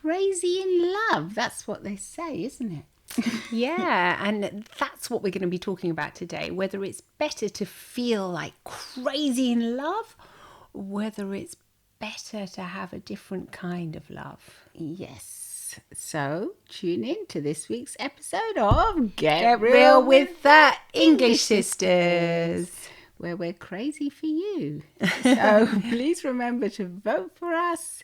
crazy in love. That's what they say, isn't it? Yeah, and that's what we're going to be talking about today. Whether it's better to feel like crazy in love, or whether it's better to have a different kind of love. Yes. So tune in to this week's episode of Get real with the English sisters. Where we're crazy for you. So please remember to vote for us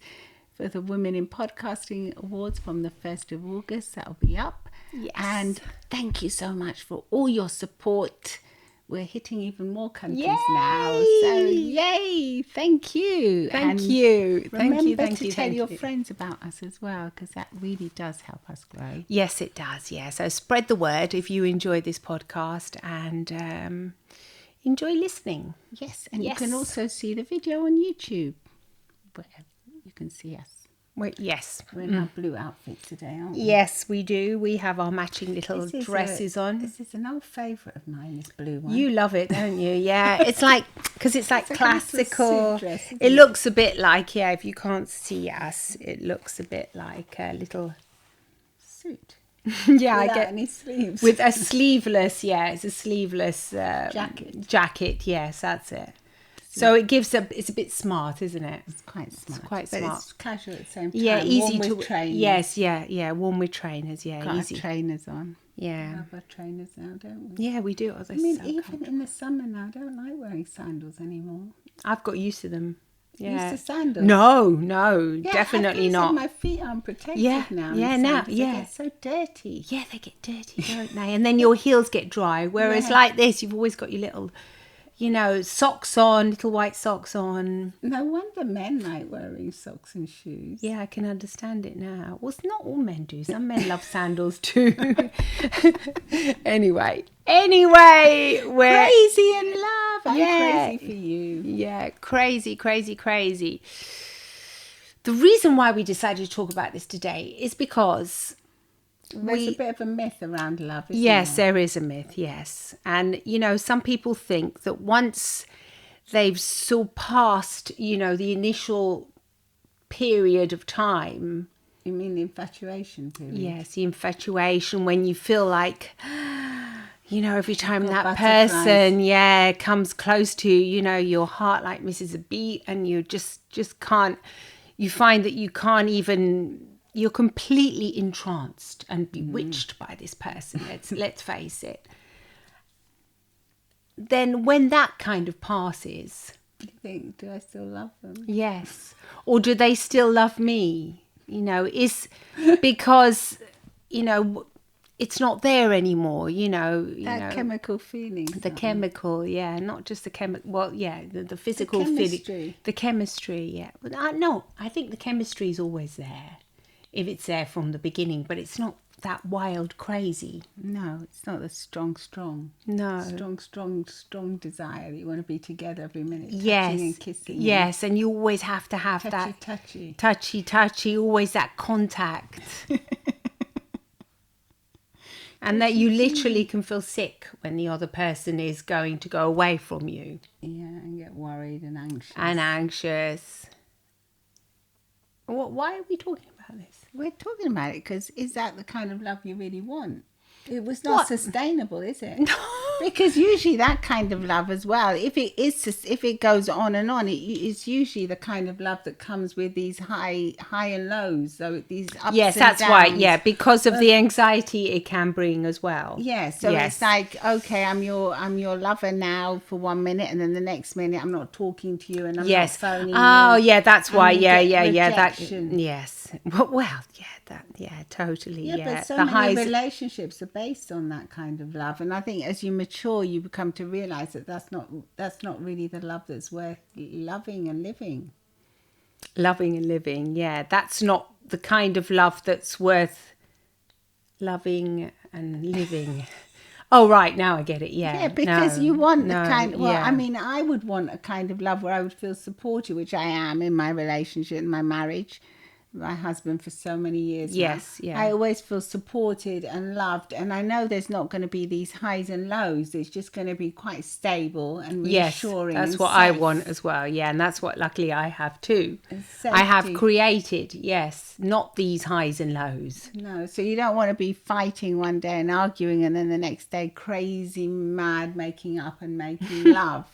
for the Women in Podcasting Awards from the 1st of August. That'll be up. Yes. And thank you so much for all your support. We're hitting even more countries now. So yay! Thank you. Thank you. Remember to tell your friends about us as well, because that really does help us grow. Yes, it does. Yeah. So spread the word if you enjoy this podcast and enjoy listening. Yes, and you can also see the video on YouTube, where you can see us. Yes. We're in our blue outfit today, aren't we? Yes, we do. We have our matching little dresses on. This is an old favourite of mine, this blue one. You love it, don't you? Yeah. It's like, because it's like classical. Suit dress, it looks a bit like, if you can't see us, it looks a bit like a little suit. Yeah, Without I get any sleeves. with a sleeveless. It's a sleeveless jacket. Yes, that's it. So it's a bit smart, isn't it? It's quite smart. It's quite but smart. It's casual at the same time. Yeah, easy warm to with trainers. Yes, yeah, warm with trainers. Yeah, Got easy. our trainers on. Yeah. We have our trainers now, don't we? Yeah, we do. Oh, I mean, even in the summer now, I don't like wearing sandals anymore. I've got used to them. Yeah. Used to sandals? No, Yeah, definitely I feel not. My feet are unprotected now. Yeah, in now, sandals. yeah. They get so dirty. Yeah, they get dirty, don't they? And then your heels get dry. Whereas like this, you've always got your little, socks on, little white socks on. No wonder men like wearing socks and shoes. Yeah, I can understand it now. Well, it's not all men do. Some men love sandals too. Anyway, we're crazy in love. I'm crazy for you. Yeah, crazy. The reason why we decided to talk about this today is because there's a bit of a myth around love, isn't yes, there? there is a myth, yes. And, some people think that once they've surpassed, the initial period of time. You mean the infatuation period? Yes, the infatuation, when you feel like, every time that butterflies. person, comes close to you, your heart like misses a beat and you just can't, you find that you can't even... You're completely entranced and bewitched by this person. Let's face it. Then when that kind of passes, You think, do I still love them? yes, or do they still love me? Is because it's not there anymore. That chemical feeling. The chemical, not just the chemical. Well, the physical chemistry. feeling, the chemistry. Yeah, but I think the chemistry is always there. If it's there from the beginning, but it's not that wild crazy. No, it's not the strong. No. Strong desire that you want to be together every minute. Yes. Touching and kissing. Yes, and you always have to have that touchy, always that contact. And that you literally can feel sick when the other person is going to go away from you. Yeah, and get worried and anxious. Why are we talking about this? We're talking about it because is that the kind of love you really want? It was not sustainable, is it? No. Because usually that kind of love as well, if it goes on and on, it's usually the kind of love that comes with these high and lows. So these ups yes, and that's downs. right. Yeah, because of the anxiety it can bring as well. Yeah, so it's like, okay, I'm your lover now for 1 minute, and then the next minute I'm not talking to you, and I'm not phoning you. Oh, yeah, that's why. Yeah. Rejection. Yes. Well, totally. Yeah, but so many relationships are based on that kind of love, and I think as you mature, you become to realise that that's not really the love that's worth loving and living. Loving and living, yeah, that's not the kind of love that's worth loving and living. Oh, right, now I get it, yeah. Yeah, because you want the kind... Well, yeah. I mean, I would want a kind of love where I would feel supported, which I am in my relationship, in my marriage. my husband for so many years Yes, now. yeah. I always feel supported and loved, and I know there's not going to be these highs and lows. It's just going to be quite stable and Yes, reassuring. that's and what I safe. want as well. Yeah, and that's what luckily I have too. And I have safety. created, yes, not these highs and lows. No, so you don't want to be fighting one day and arguing, and then the next day crazy, mad, making up and making love.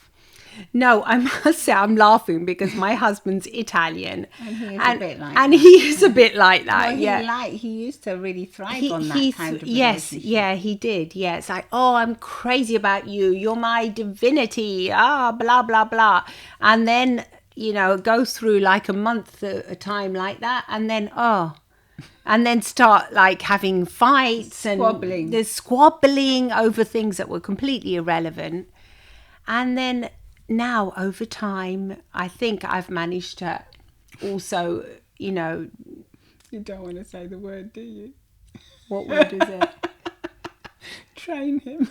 No, I must say I'm laughing because my husband's Italian, And he is a bit like and that. he is a bit like that. Well, yeah, he used to really thrive on that kind of yes, relationship. yeah, he did. Yeah, it's like, oh, I'm crazy about you. You're my divinity. Ah, blah blah blah, and then it goes through like a month at a time like that, and then start like having fights Squabbling. and there's squabbling over things that were completely irrelevant, and then now over time, I think I've managed to also, You don't want to say the word, do you? what word is it? Train him.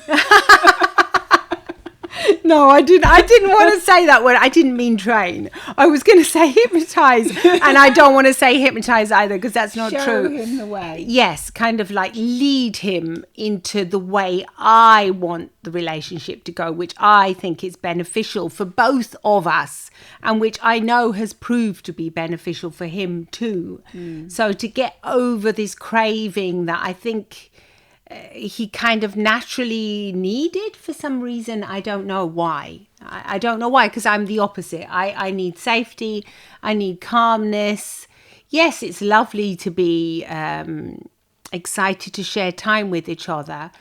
No, I didn't want to say that word. I didn't mean train. I was going to say hypnotize, and I don't want to say hypnotize either because that's not Show true. him the way. Yes, kind of like lead him into the way I want the relationship to go, which I think is beneficial for both of us, and which I know has proved to be beneficial for him too. So to get over this craving that I think he kind of naturally needed for some reason. I don't know why. I don't know why, because I'm the opposite. I need safety. I need calmness. Yes, it's lovely to be excited to share time with each other,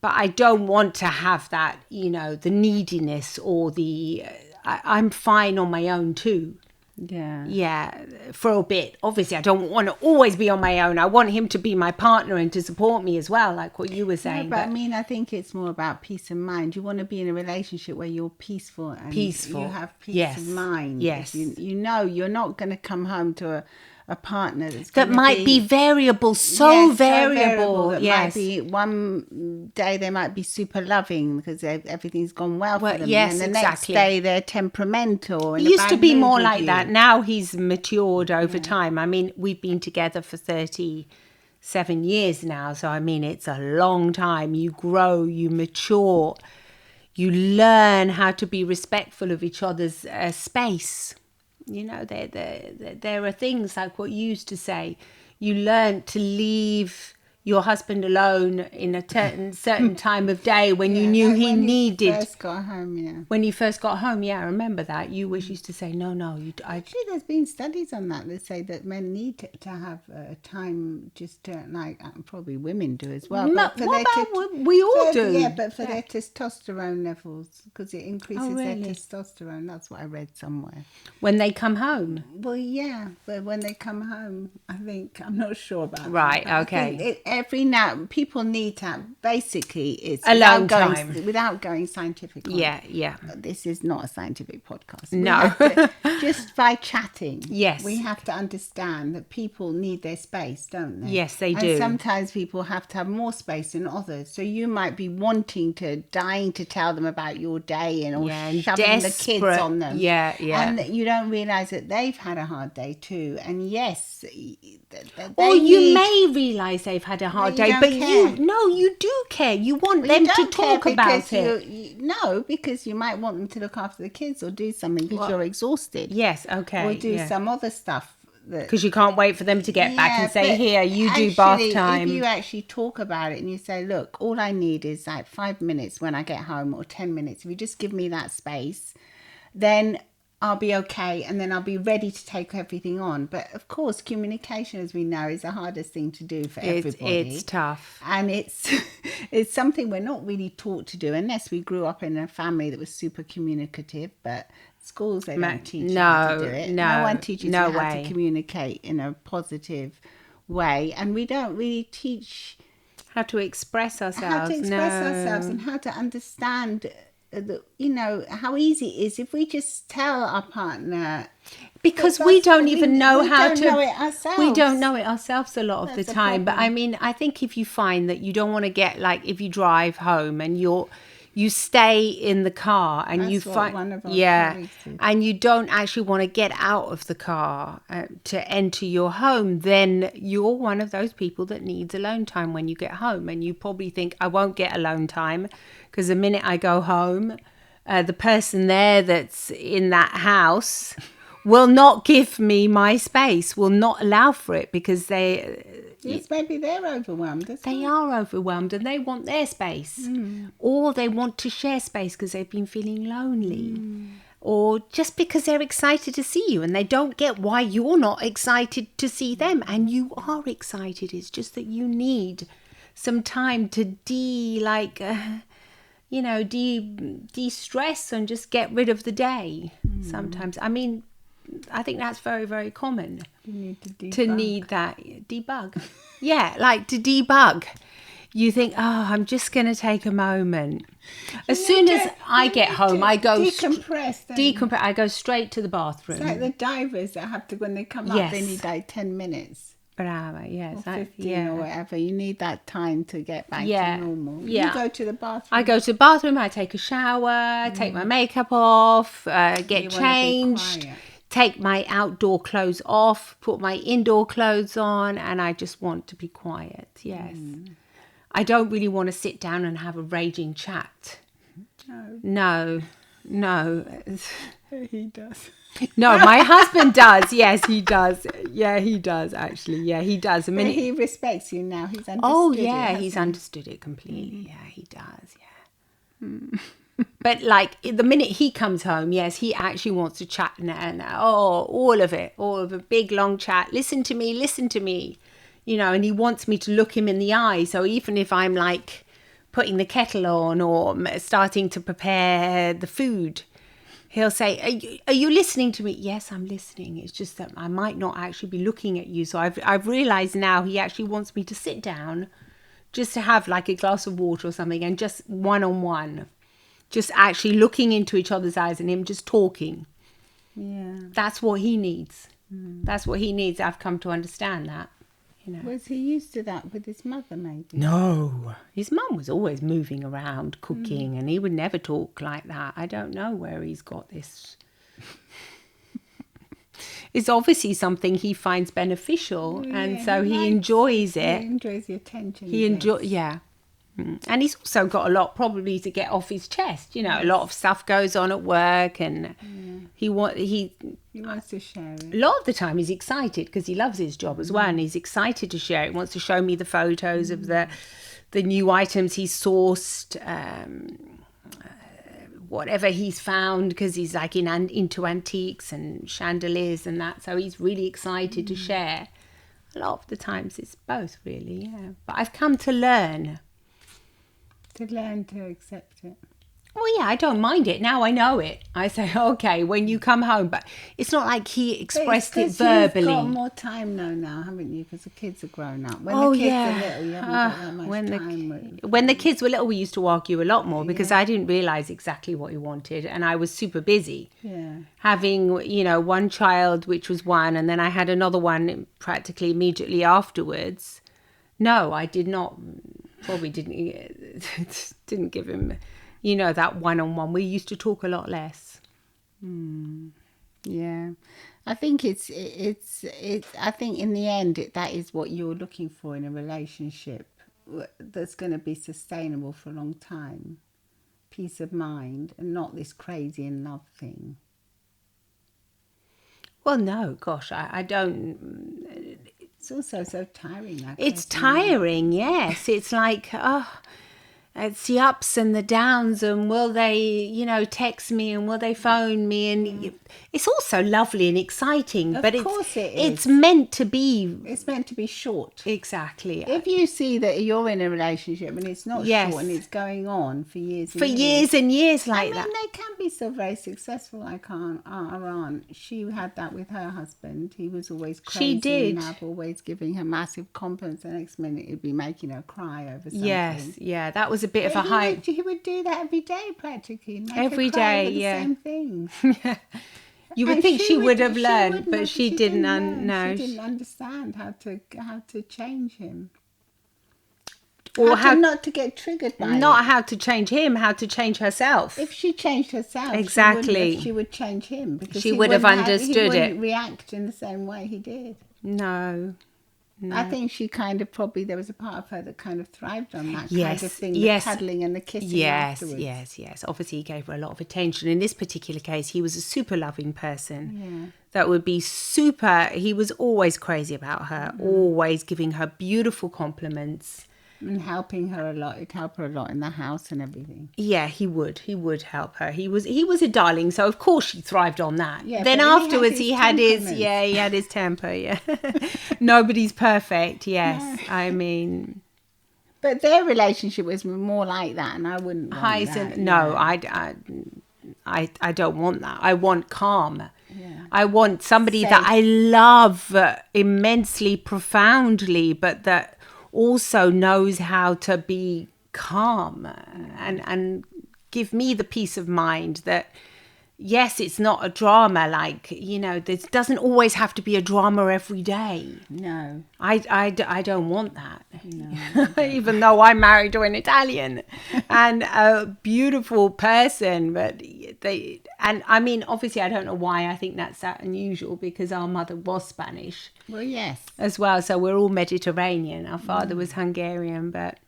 but I don't want to have that, the neediness or the... I'm fine on my own too. Yeah, for a bit. Obviously, I don't want to always be on my own. I want him to be my partner and to support me as well, like what you were saying. But I mean, I think it's more about peace of mind. You want to be in a relationship where you're peaceful and you have peace of mind. Yes. You know you're not going to come home to a partner that might be variable, so variable. That Yes. might be one day they might be super loving because everything's gone well for them. Yes, and the exactly. next day they're temperamental. He used to be more like that. Now he's matured over time. I mean, we've been together for 37 years now. So, I mean, it's a long time. You grow, you mature, you learn how to be respectful of each other's space. There are things like what you used to say. You learn to leave your husband alone in a certain time of day when you knew he needed. When you first got home, When you first got home, I remember that. You always used to say, no. Actually, there's been studies on that say that men need to have time just to, like, probably women do as well. No, we all do. Yeah, but for their testosterone levels, because it increases their really? testosterone. That's what I read somewhere. When they come home? Well, yeah, but when they come home, I think, I'm not sure about Right, that. okay. Every now, people need to have, basically, it's alone time. Without going scientific. Yeah. This is not a scientific podcast. No. Just by chatting. Yes. We have to understand that people need their space, don't they? Yes, they and do. Sometimes people have to have more space than others. So you might be dying to tell them about your day and shoving the kids on them. Yeah. And you don't realise that they've had a hard day too. And yes, or you may realise they've had a hard day, but care. you do care. You want them to talk about it. No, because you might want them to look after the kids or do something because you're exhausted. Yes, okay. Or do some other stuff. Because you can't wait for them to get back and say, here, you do bath time. If you actually talk about it and you say, look, all I need is like 5 minutes when I get home or 10 minutes. If you just give me that space, then I'll be okay, and then I'll be ready to take everything on. But of course, communication, as we know, is the hardest thing to do for everybody. It's tough. And it's something we're not really taught to do unless we grew up in a family that was super communicative. But schools, they don't teach you how to do it. No one teaches you how to communicate in a positive way. And we don't really teach how to express ourselves. And how to understand how easy it is if we just tell our partner, because we don't even know how to. We don't know it ourselves. We don't know it ourselves a lot of the time. But I mean, I think if you find that you don't want to get, like, if you drive home and you're you stay in the car and you That's what find, one of our yeah, colleagues did. and you don't actually want to get out of the car to enter your home, then you're one of those people that needs alone time when you get home. And you probably think, I won't get alone time because the minute I go home, the person there that's in that house will not give me my space, will not allow for it because Yes, maybe they're overwhelmed. they are overwhelmed and they want their space. Or they want to share space because they've been feeling lonely. Or just because they're excited to see you and they don't get why you're not excited to see them. And you are excited. It's just that you need some time to de-stress and just get rid of the day sometimes. I mean, I think that's very, very common. You need to debug. To need that debug. Yeah, like to debug. You think, oh, I'm just going to take a moment. As soon as I get home, I go decompress. decompress. I go straight to the bathroom. It's like the divers that have to, when they come up, they need like 10 minutes. Bravo, yes. Or 15 or whatever. You need that time to get back to normal. Yeah. You go to the bathroom. I go to the bathroom, I take a shower, take my makeup off, get changed, take my outdoor clothes off, put my indoor clothes on, and I just want to be quiet, yes. I don't really want to sit down and have a raging chat. No. He does. No, my husband does. Yes, he does. Yeah, he does, actually. Yeah, he does. But he respects you now. He's understood he's understood it completely. Yeah, he does. Yeah. But like the minute he comes home, yes, he actually wants to chat and all of a big long chat. Listen to me, you know, and he wants me to look him in the eye. So even if I'm like putting the kettle on or starting to prepare the food, he'll say, are you listening to me? Yes, I'm listening. It's just that I might not actually be looking at you. So I've realized now he actually wants me to sit down just to have like a glass of water or something and just one-on-one, just actually looking into each other's eyes and him just talking. Yeah. That's what he needs. That's what he needs. I've come to understand that. You know. Was he used to that with his mother, maybe? No. His mum was always moving around, cooking, and he would never talk like that. I don't know where he's got this. It's obviously something he finds beneficial, and so he enjoys it. He enjoys the attention. Yeah. And he's also got a lot probably to get off his chest. You know, a lot of stuff goes on at work, and he wants to share it. A lot of the time he's excited because he loves his job as well, and he's excited to share it. He wants to show me the photos of the new items he's sourced, whatever he's found, because he's like into antiques and chandeliers and that. So he's really excited to share. A lot of the times it's both, really, yeah. But I've come to learn. To learn to accept it. Well, yeah, I don't mind it. Now I know it. I say, okay, when you come home. But it's not like he expressed it verbally. You've got more time now, haven't you? Because the kids are grown up. When the kids are little, you haven't got that much time. When the kids were little, we used to argue a lot more because I didn't realise exactly what he wanted. And I was super busy. Yeah. Having, you know, one child, which was one, and then I had another one practically immediately afterwards. No, I did not. Probably didn't give him, you know, that one-on-one. We used to talk a lot less. Yeah, I think it's. I think in the end, that is what you're looking for in a relationship that's going to be sustainable for a long time. Peace of mind, and not this crazy in love thing. Well, no, gosh, I don't. It's also so tiring. It's tiring, yes. It's like, it's the ups and the downs, and will they, you know, text me, and will they phone me, and it's also lovely and exciting. But of course it is. It's meant to be. It's meant to be short. Exactly. If you see that you're in a relationship and it's not short and it's going on for years and years like that. I mean, they can be so very successful. Like our aunt, she had that with her husband. He was always crazy. She did. And always giving her massive compliments. The next minute, he'd be making her cry over something. Yes, yeah, that was a bit of a high. He would do that every day, practically. Every day, the same things. You would think she would have learned, but she didn't. No, she didn't understand how to change him. Or not to get triggered by not it. how to change him, how to change herself. If she changed herself, Exactly. she would change him, because She would have understood he it. wouldn't react in the same way he did. No. I think she kind of probably, there was a part of her that kind of thrived on that Yes, kind of thing, yes. the cuddling and the kissing afterwards. Yes. Obviously, he gave her a lot of attention. In this particular case, he was a super loving person. Yeah. That would be super. He was always crazy about her, always giving her beautiful compliments. And helping her a lot. It'd help her a lot in the house and everything. Yeah, he would. He would help her. He was a darling, so of course she thrived on that. Yeah, then but afterwards he had his temper, yeah. Nobody's perfect, yes. No. I mean, But their relationship was more like that, and I wouldn't want highs that. and no, I don't want that. I want calm. Yeah. I want somebody that Safe. I love immensely, profoundly, but that also knows how to be calm and give me the peace of mind that, yes, it's not a drama. Like, there doesn't always have to be a drama every day. No. I don't want that. No. Even though I'm married to an Italian and a beautiful person, but I mean, obviously I don't know why I think that's that unusual, because our mother was Spanish. Well, yes. As well, so we're all Mediterranean. Our father was Hungarian, but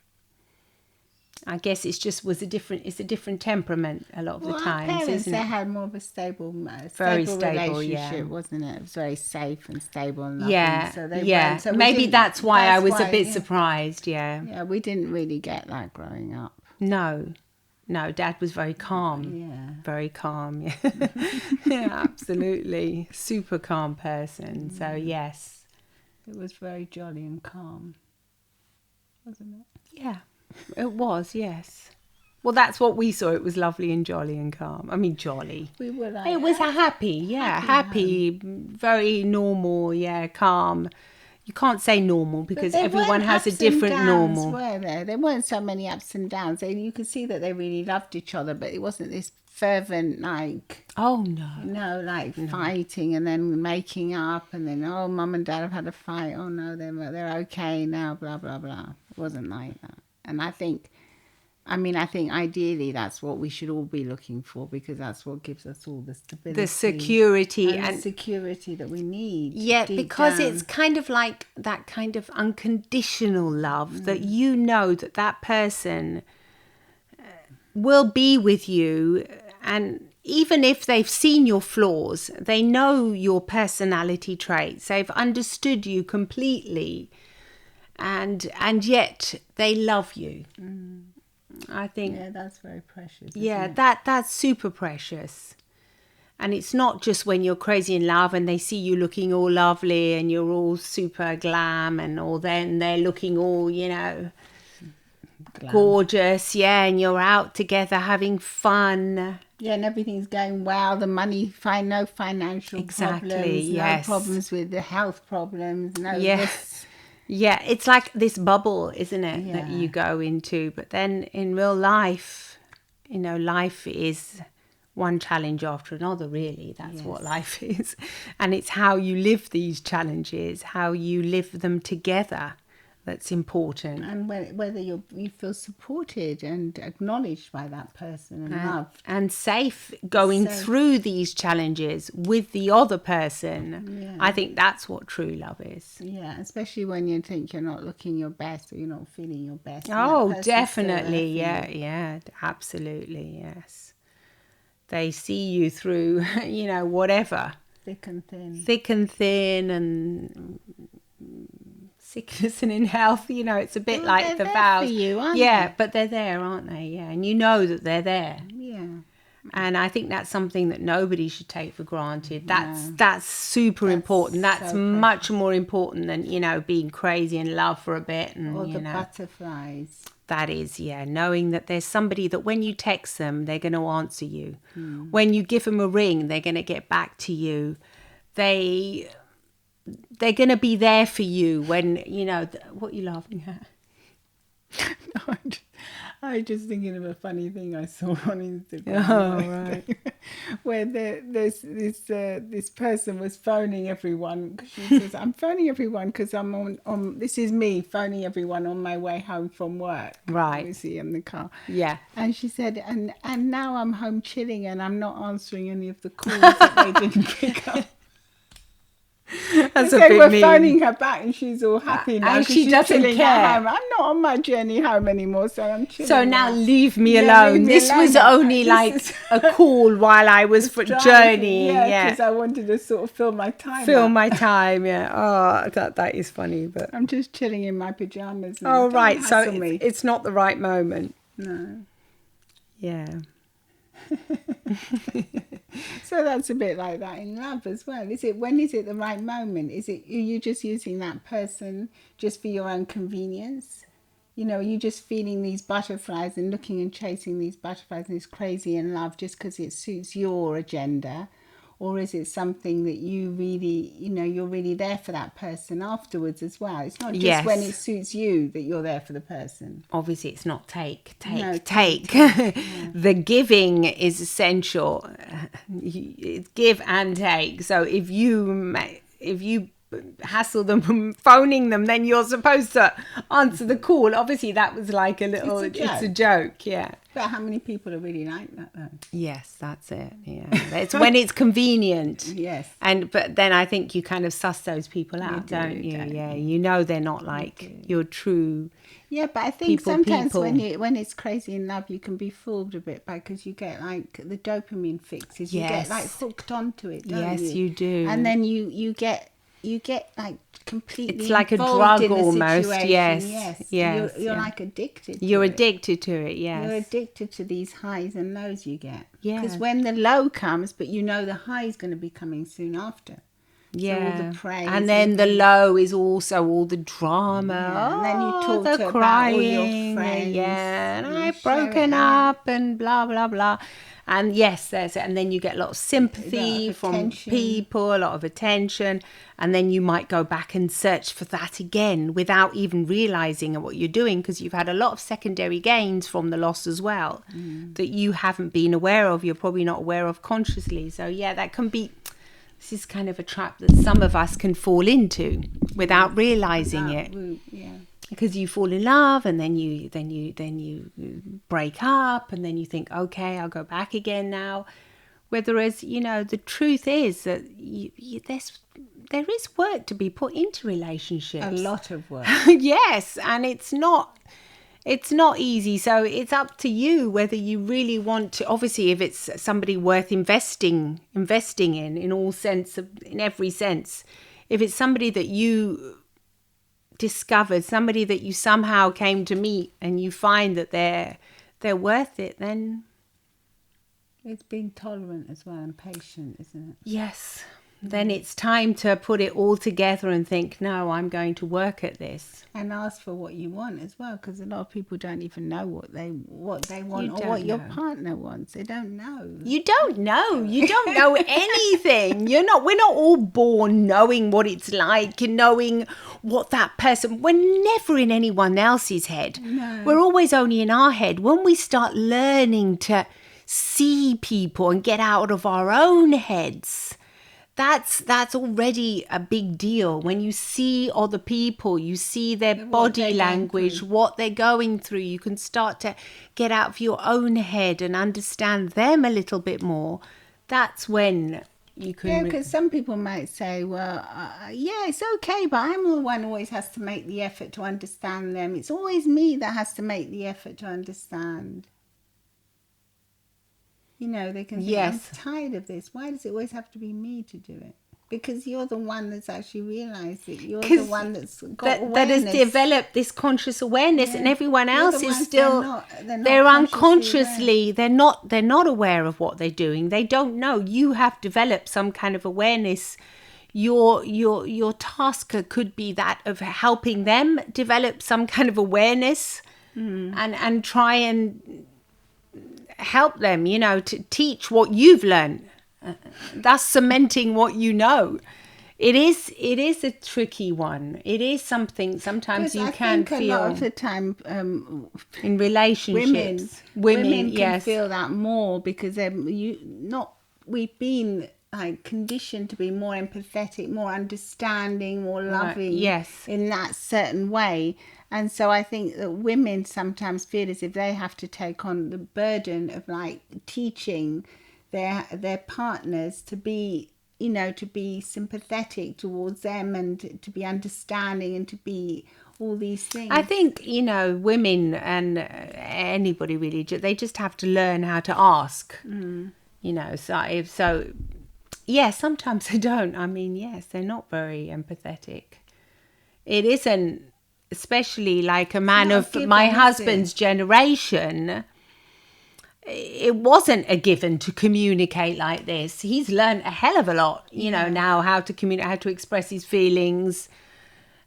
I guess it's a different temperament a lot of the Our times, parents, isn't they it? had more of a stable Very stable, relationship, yeah. wasn't it? It was very safe and stable and loving. Yeah, So they yeah. weren't, so we Maybe didn't- that's why I was a why, bit yeah. surprised. Yeah. Yeah, we didn't really get that growing up. No, Dad was very calm. Yeah. Very calm. Yeah, yeah, absolutely, super calm person. So yes, It was very jolly and calm, wasn't it? yeah, it was. Yes. Well, that's what we saw. It was lovely and jolly and calm. I mean, jolly. We were like, It was a happy, very normal, calm. You can't say normal because there everyone weren't has a ups and different downs, normal. were there? There weren't so many ups and downs. You could see that they really loved each other, but it wasn't this fervent, like, Oh no. fighting and then making up and then, oh, mum and dad have had a fight. Oh no, they're okay now. Blah blah blah. It wasn't like that. And I think ideally that's what we should all be looking for, because that's what gives us all the stability, The security and the security that we need. yeah, deep because down. it's kind of like that kind of unconditional love that you know that person will be with you, and even if they've seen your flaws, they know your personality traits, they've understood you completely, and yet they love you. I think that's very precious. yeah, Isn't it? that's super precious. And it's not just when you're crazy in love and they see you looking all lovely and you're all super glam and all, then they're looking all, gorgeous, and you're out together having fun. Yeah, and everything's going well. The money, no financial problems, yes. no problems with the health problems, no Yeah. this. Yeah, it's like this bubble, isn't it, that Yeah. you go into. But then in real life, life is one challenge after another, really. That's what life is. And it's how you live these challenges, how you live them together, that's important. And whether you feel supported and acknowledged by that person and loved. And safe going through these challenges with the other person. Yeah. I think that's what true love is. Yeah, especially when you think you're not looking your best or you're not feeling your best. and that Oh, person's still definitely. there for you. Yeah, absolutely. Yes. They see you through, whatever. Thick and thin and sickness and in health, it's a bit Well, like they're the there vows. for you, aren't yeah, they? but they're there, aren't they? Yeah, and you know that they're there. Yeah. And I think that's something that nobody should take for granted. That's super important. That's so much more important than, being crazy in love for a bit and Or the butterflies. That is, knowing that there's somebody that when you text them, they're going to answer you. When you give them a ring, they're going to get back to you. They're going to be there for you when, what are you laughing at? I was just thinking of a funny thing I saw on Instagram. Oh, right. Where this person was phoning everyone. She says, "I'm phoning everyone because I'm on. This is me phoning everyone on my way home from work. Right. Obviously in the car. Yeah. And she said, and now I'm home chilling and I'm not answering any of the calls that they didn't pick up." That's a They bit were mean. phoning her back and she's all happy now and 'cause she she's doesn't chilling care. at home. I'm not on my journey home anymore, so I'm chilling. So now leave me Yeah, alone. leave me This alone was now. only This like is- a call while I was for journeying. Yeah, because Yeah. I wanted to sort of fill my time Fill up. my time. Yeah. Oh, that is funny. But I'm just chilling in my pajamas now. oh, Don't right. So hassle me. it's not the right moment. No. Yeah. So that's a bit like that in love as well. When is it the right moment? Are you just using that person just for your own convenience? You know, are you just feeling these butterflies and looking and chasing these butterflies and this crazy in love just because it suits your agenda? Or is it something that you really, you're really there for that person afterwards as well? It's not just when it Yes. suits you that you're there for the person. Obviously, it's not take. No, take. The giving is essential. It's give and take. So if you hassle them phoning them, then you're supposed to answer the call. Obviously, that was like a little. It's a joke. Yeah. But how many people are really like that though? Yes, that's it. Yeah, it's when it's convenient. Yes. But then I think you kind of suss those people out, don't you? Yeah, you know they're not like your true. Yeah, but I think sometimes people. when it's crazy in love, you can be fooled a bit because you get like the dopamine fixes. You get like hooked onto it, don't Yes, you? you do. And then you get like completely. It's like a involved drug in the almost. situation. Yes. You're like addicted. To You're it. addicted to it. Yes. You're addicted to these highs and lows you get. Yeah. Because when the low comes, but you know the high is going to be coming soon after. Yeah. So all the praise and then the low is also all the drama. Yeah, and then you talk the to crying. about all your friends. Yeah, and You I've share broken it. up and blah blah blah. And yes, there's it. And then you get a lot of sympathy from attention. people, a lot of attention, and then you might go back and search for that again without even realizing what you're doing because you've had a lot of secondary gains from the loss as well that you haven't been aware of. You're probably not aware of consciously. So yeah, that can be. This is kind of a trap that some of us can fall into without realizing it. Yeah. Because you fall in love and then you break up and then you think, okay, I'll go back again now. Whereas, the truth is that there is work to be put into relationships. A lot of work. Yes, and it's not easy. So it's up to you whether you really want to. Obviously, if it's somebody worth investing in all sense in every sense, if it's somebody that you discovered, somebody that you somehow came to meet, and you find that they're worth it, then It's being tolerant as well and patient, isn't it? yes. Then it's time to put it all together and think, no, I'm going to work at this. And ask for what you want as well, because a lot of people don't even know what they want You or don't what your know. partner wants. They don't know. You don't know. You don't know anything. We're not all born knowing what it's like and knowing what that person. We're never in anyone else's head. No. We're always only in our head. When we start learning to see people and get out of our own heads, that's already a big deal. When you see other people, you see their body they're going language, through. what they're going through, you can start to get out of your own head and understand them a little bit more. That's when you can... Yeah, because some people might say, well, yeah, it's okay, but I'm the one who always has to make the effort to understand them. It's always me that has to make the effort to understand. They can think, Yes. I'm tired of this. Why does it always have to be me to do it? Because you're the one that's actually realised it. You're the one that's got that has awareness. developed this conscious awareness, and everyone You're else the is ones still they're not they're consciously unconsciously they're not aware of what they're doing. They don't know. You have developed some kind of awareness. Your task could be that of helping them develop some kind of awareness and try and help them, to teach what you've learned. Thus cementing what you know. It is a tricky one. It is something sometimes you I can think a lot of feel the time, in relationships. women can yes. feel that more because we've been like conditioned to be more empathetic, more understanding, more loving, yes. in that certain way. And so I think that women sometimes feel as if they have to take on the burden of like teaching their partners to be, you know, to be sympathetic towards them and to be understanding and to be all these things. I think, you know, women and anybody really, they just have to learn how to ask. You know, so yeah, sometimes they don't. I mean, yes, they're not very empathetic. It isn't, especially like a man not a of given, my is husband's it? generation. It wasn't a given to communicate like this. He's learned a hell of a lot, you know, now how to communicate, how to express his feelings.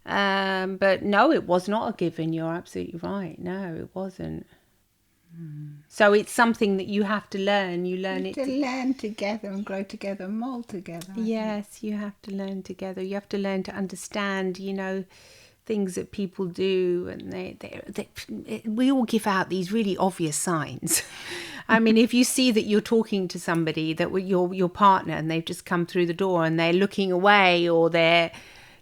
But no, it was not a given. You're absolutely right. No, it wasn't. So it's something that you have to learn. You learn it. To learn together and grow together and mold together. Yes, you have to learn together. You have to learn to understand, you know, things that people do, and we all give out these really obvious signs. I mean, if you see that you're talking to somebody that your partner, and they've just come through the door and they're looking away, or they're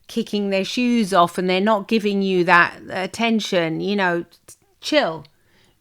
kicking their shoes off and they're not giving you that attention, you know, chill.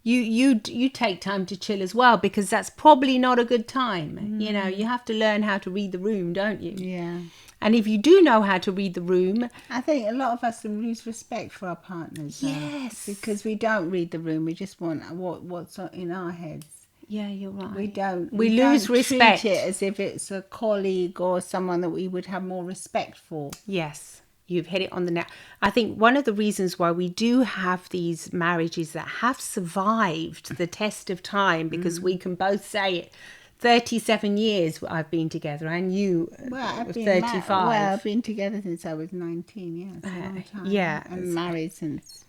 You take time to chill as well, because that's probably not a good time. You know, you have to learn how to read the room, don't you? Yeah. And if you do know how to read the room, I think a lot of us lose respect for our partners. Yes. Because we don't read the room. We just want what's in our heads. yeah, you're right. We don't. We lose don't respect. treat it as if it's a colleague or someone that we would have more respect for. Yes, you've hit it on the nail. I think one of the reasons why we do have these marriages that have survived the test of time, because we can both say it, 37 years I've been together, and you, I've been 35. I've been together since I was 19. Yes, a long time. yeah. And married since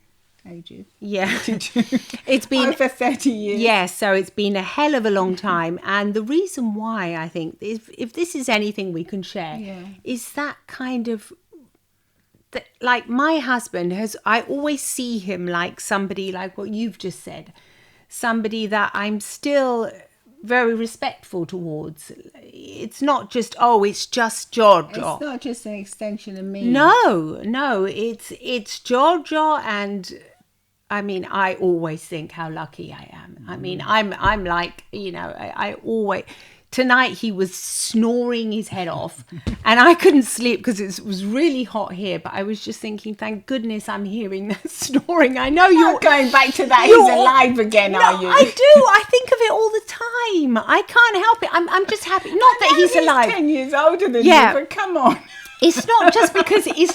ages. Yeah, it's been Over 30 years. Yes, so it's been a hell of a long time. And the reason why, I think, if this is anything we can share, is that kind of, like my husband I always see him like somebody, like what you've just said, somebody that I'm still very respectful towards. It's not just, it's just Giorgio. It's not just an extension of me. No, it's Giorgio. And I mean, I always think how lucky I am. I mean, I'm like, you know, I always, tonight he was snoring his head off and I couldn't sleep because it was really hot here, but I was just thinking, thank goodness I'm hearing that snoring. I know you're going back to that. He's alive again, are you? I do. I think of it all the time. I can't help it. I'm just happy. Not that he's alive. 10 years older than you, but come on. It's not just because he's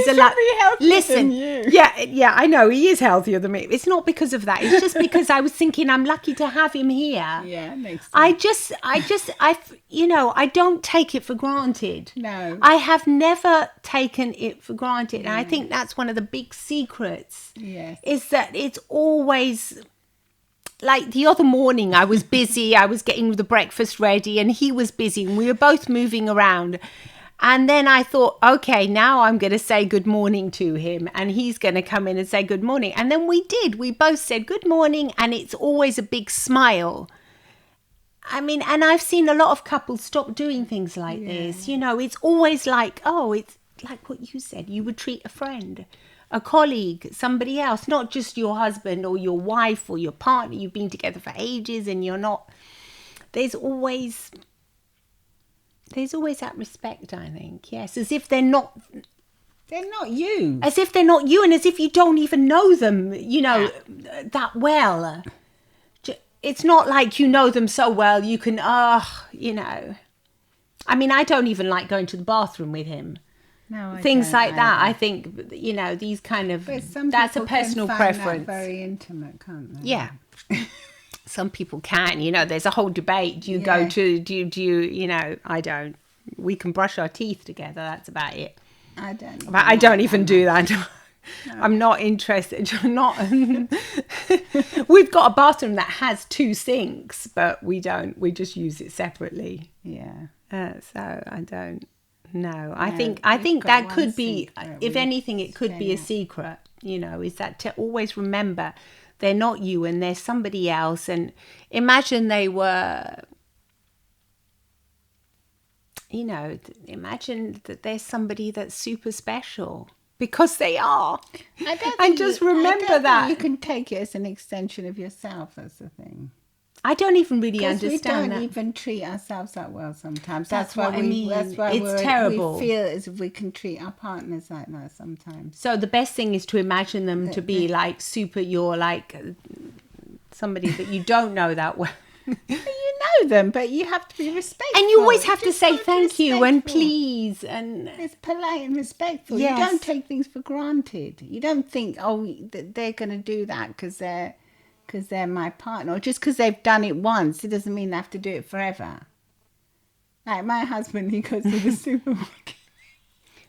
alive. Listen, than you. Yeah, I know he is healthier than me. It's not because of that. It's just because I was thinking I'm lucky to have him here. Yeah, makes sense. I you know, I don't take it for granted. No. I have never taken it for granted. And I think that's one of the big secrets. Yes. Is that it's always, like the other morning I was busy, I was getting the breakfast ready and he was busy and we were both moving around. And then I thought, okay, now I'm going to say good morning to him and he's going to come in and say good morning. And then we did. We both said good morning, and it's always a big smile. I mean, and I've seen a lot of couples stop doing things like this. You know, it's always like, it's like what you said. You would treat a friend, a colleague, somebody else, not just your husband or your wife or your partner. You've been together for ages and you're not. There's always that respect, I think. Yes, as if they're not you. As if they're not you, and as if you don't even know them, you know, that well. It's not like you know them so well you can, you know. I mean, I don't even like going to the bathroom with him. No, Things like that. I think, you know, these kind of, that's a personal preference. That very intimate, can't they? Yeah. Some people can, you know, there's a whole debate. Do you go to, do you, you know, I don't. We can brush our teeth together. That's about it. I don't. But I don't even do that. No. I'm not interested. We've got a bathroom that has 2 sinks, but we don't. We just use it separately. Yeah. So I don't. No, I think we've got that one could be, sink that if we anything, it could be a stay at. secret, is that to always remember they're not you and they're somebody else. And imagine they were, imagine that there's somebody that's super special because they are. I don't And think just you, I remember don't that. think you can take it as an extension of yourself. That's the thing. I don't even really Because we understand don't that. even treat ourselves that well sometimes. That's why what I mean. That's why It's terrible. we feel as if we can treat our partners like that sometimes. So the best thing is to imagine them to be like super, you're like somebody that you don't know that well. You know them, but you have to be respectful. And you always have to Just say gotta be thank you and respectful. please. And It's polite and respectful. Yes. You don't take things for granted. You don't think, oh, they're going to do that because they're my partner. Or just because they've done it once, it doesn't mean they have to do it forever. Like my husband, he goes to the supermarket.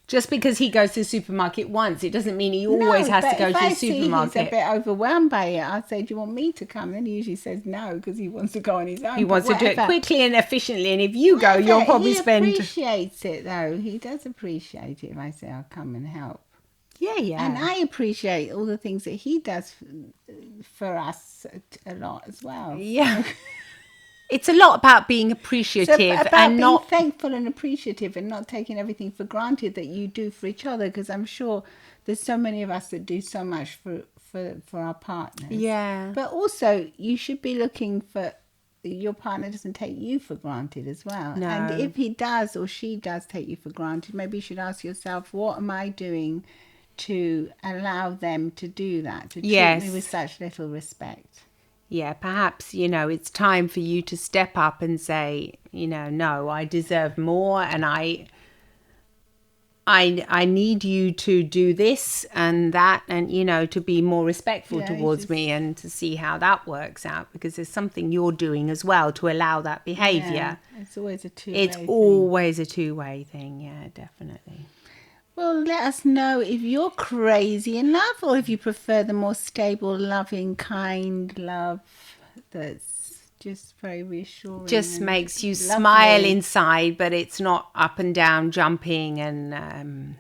just because he goes to the supermarket once, it doesn't mean he always has to go to the If he's a supermarket. bit overwhelmed by it, I'll say, do you want me to come? Then he usually says no because he wants to go on his own. He wants to do it quickly and efficiently. And if you go, Whatever. you'll probably He spend. appreciates it though. He does appreciate it if I say I'll come and help. Yeah. And I appreciate all the things that he does for us a lot as well. Yeah. It's a lot about being appreciative About and being not. thankful and appreciative and not taking everything for granted that you do for each other, because I'm sure there's so many of us that do so much for our partners. Yeah. But also you should be looking for your partner doesn't take you for granted as well. No. And if he does or she does take you for granted, maybe you should ask yourself, what am I doing to allow them to do that, to treat Yes. me with such little respect? Yeah, perhaps, it's time for you to step up and say, no, I deserve more and I need you to do this and that and, to be more respectful Yeah, towards me and to see how that works out, because there's something you're doing as well to allow that behaviour. Yeah, it's always a two-way It's thing. always a two-way thing, yeah, definitely. Well, let us know if you're crazy in love or if you prefer the more stable, loving, kind love that's just very reassuring. Just and makes you lovely. smile inside, but it's not up and down jumping and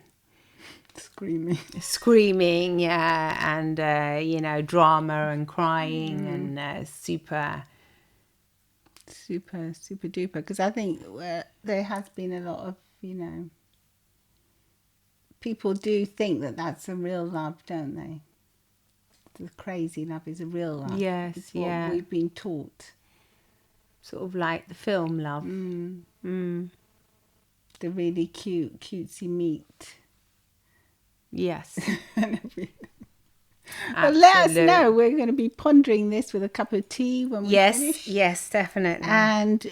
screaming, yeah, and drama and crying and super duper. Because I think there has been a lot of, people do think that that's a real love, don't they? The crazy love is a real love. Yes, it's what yeah. we've been taught. Sort of like the film love. The really cutesy meat. Yes. Well, let us know. We're going to be pondering this with a cup of tea when we finish. Yes, definitely. And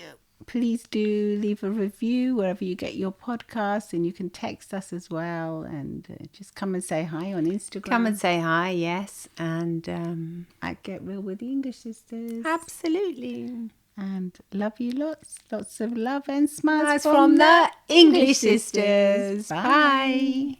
please do leave a review wherever you get your podcast, and you can text us as well, and just come and say hi on Instagram. Come and say hi, yes. And at Get Real with the English Sisters. Absolutely. And love you lots. Lots of love and smiles from the English Sisters. Bye.